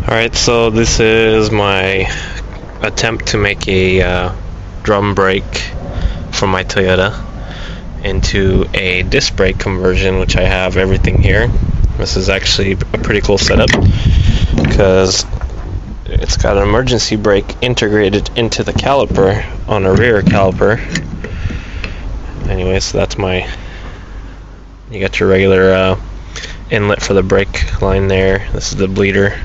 Alright, so this is my attempt to make a drum brake from my Toyota into a disc brake conversion, which I have everything here. This is actually a pretty cool setup because it's got an emergency brake integrated into the caliper on a rear caliper. Anyway, so that's you got your regular inlet for the brake line there. This is the bleeder.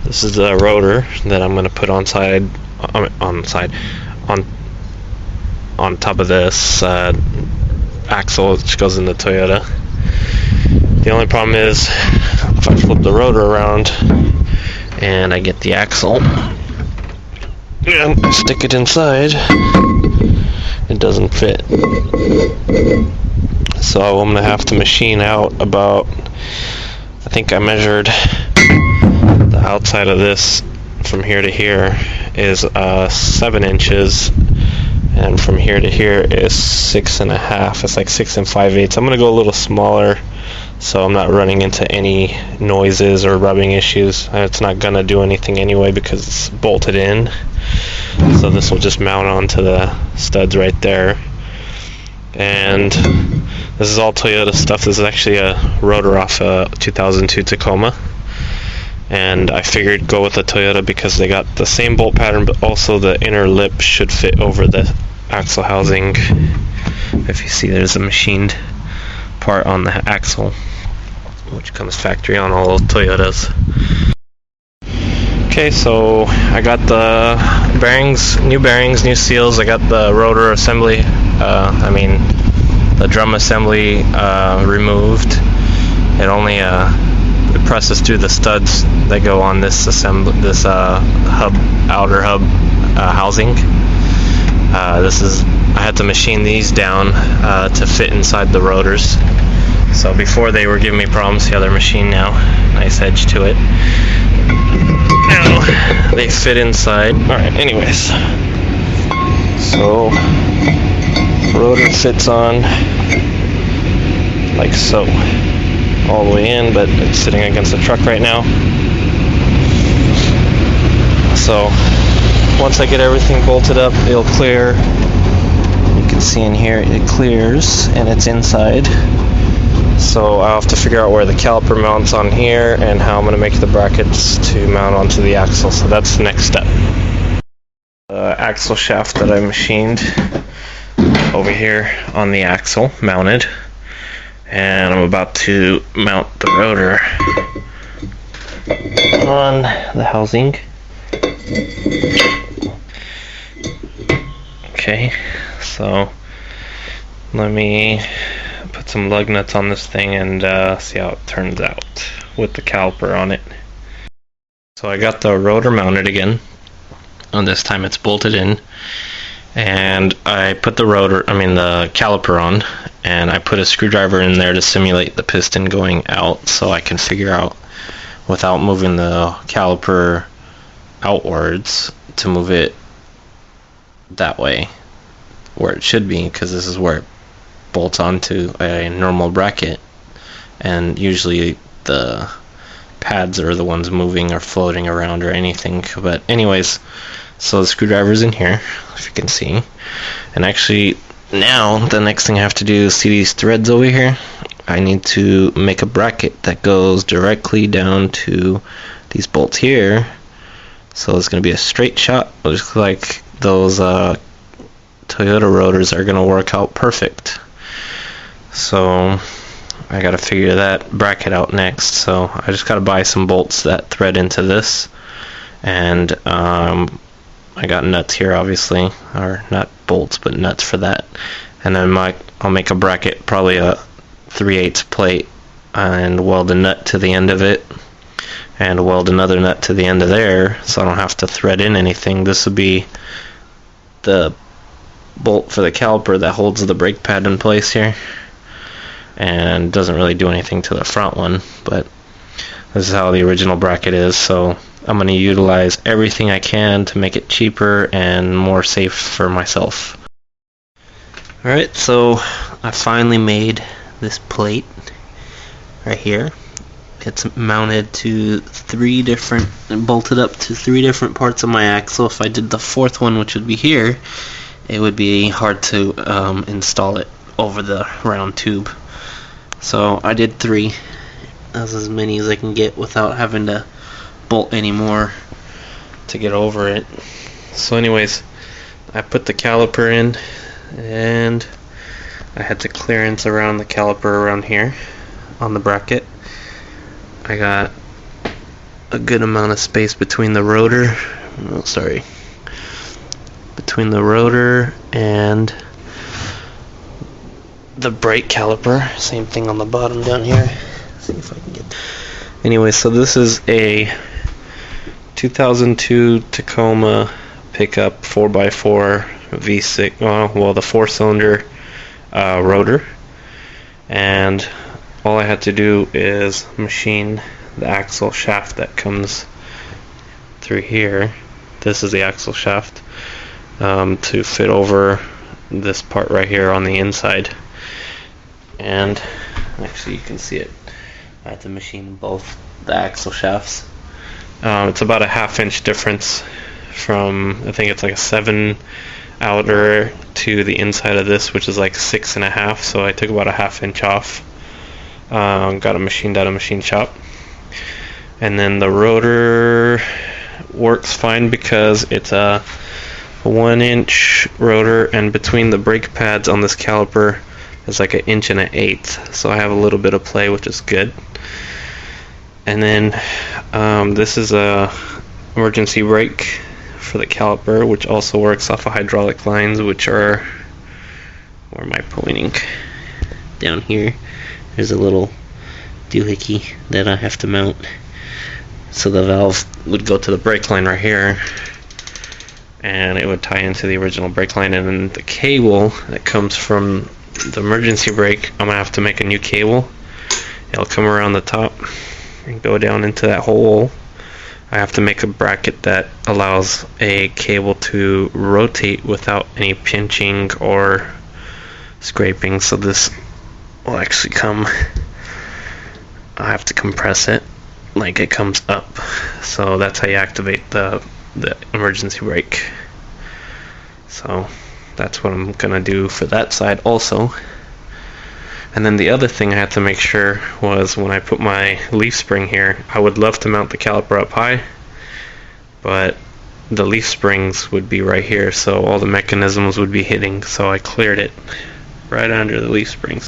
This is the rotor that I'm going to put on top of this axle, which goes in the Toyota. The only problem is if I flip the rotor around and I get the axle and stick it inside, it doesn't fit. So I'm going to have to machine out about, I think I measured the outside of this from here to here is 7 inches, and from here to here is 6.5. It's like 6 5/8. I'm gonna go a little smaller so I'm not running into any noises or rubbing issues. It's not gonna do anything anyway because it's bolted in, so this will just mount onto the studs right there. And this is all Toyota stuff. This is actually a rotor off a 2002 Tacoma, and I figured go with the Toyota because they got the same bolt pattern, but also the inner lip should fit over the axle housing. If you see, there's a machined part on the axle, which comes factory on all Toyotas. Okay, so I got the bearings, new seals. I got the rotor assembly, the drum assembly removed. It only it presses through the studs that go on this outer hub housing. I had to machine these down to fit inside the rotors. So before they were giving me problems. See how they're machined now? Nice edge to it. Now they fit inside. Alright, anyways. So rotor fits on like so, all the way in, but it's sitting against the truck right now. So once I get everything bolted up, it'll clear. You can see in here it clears and it's inside. So I'll have to figure out where the caliper mounts on here and how I'm going to make the brackets to mount onto the axle. So that's the next step. The axle shaft that I machined over here on the axle mounted, and I'm about to mount the rotor on the housing. Okay, so let me put some lug nuts on this thing and see how it turns out with the caliper on it. So I got the rotor mounted again, and this time it's bolted in, and I put the caliper on, and I put a screwdriver in there to simulate the piston going out so I can figure out, without moving the caliper outwards, to move it that way where it should be, because this is where it bolts onto a normal bracket, and usually the pads are the ones moving or floating around or anything. But anyways, so the screwdriver's in here, if you can see. And actually now the next thing I have to do is see these threads over here. I need to make a bracket that goes directly down to these bolts here. So it's going to be a straight shot. It looks like those Toyota rotors are going to work out perfect. So I got to figure that bracket out next. So I just got to buy some bolts that thread into this, and I got nuts here, obviously, or not bolts but nuts for that. And then I'll make a bracket, probably a 3/8 plate, and weld a nut to the end of it, and weld another nut to the end of there, so I don't have to thread in anything. This would be the bolt for the caliper that holds the brake pad in place here, and doesn't really do anything to the front one, but this is how the original bracket is. So I'm going to utilize everything I can to make it cheaper and more safe for myself. Alright, so I finally made this plate right here. It's mounted to bolted up to 3 different parts of my axle. If I did the 4th one, which would be here, it would be hard to install it over the round tube. So I did 3. That's as many as I can get without having to bolt anymore to get over it. So anyways, I put the caliper in, and I had the clearance around the caliper around here on the bracket. I got a good amount of space between the rotor, between the rotor and the brake caliper. Same thing on the bottom down here. Let's see if I can get. Anyway, so this is a 2002 Tacoma pickup 4x4 V6. Well, the 4-cylinder rotor, and all I had to do is machine the axle shaft that comes through here. This is the axle shaft to fit over this part right here on the inside. And actually, you can see it. I had to machine both the axle shafts. It's about a 1/2 inch difference from, I think it's like a 7 outer to the inside of this, which is like 6.5. So I took about a 1/2 inch off. Got it machined out of machine shop. And then the rotor works fine because it's a 1 inch rotor, and between the brake pads on this caliper is like 1 1/8 inch. So I have a little bit of play, which is good. And then this is a emergency brake for the caliper, which also works off of hydraulic lines, which are, where am I pointing? Down here. There's a little doohickey that I have to mount. So the valve would go to the brake line right here, and it would tie into the original brake line. And then the cable that comes from the emergency brake, I'm gonna have to make a new cable. It'll come around the top and go down into that hole. I have to make a bracket that allows a cable to rotate without any pinching or scraping. So this will actually come, I have to compress it like it comes up. So that's how you activate the emergency brake. So that's what I'm gonna do for that side also. And then the other thing I had to make sure was, when I put my leaf spring here, I would love to mount the caliper up high, but the leaf springs would be right here, so all the mechanisms would be hitting. So I cleared it right under the leaf springs.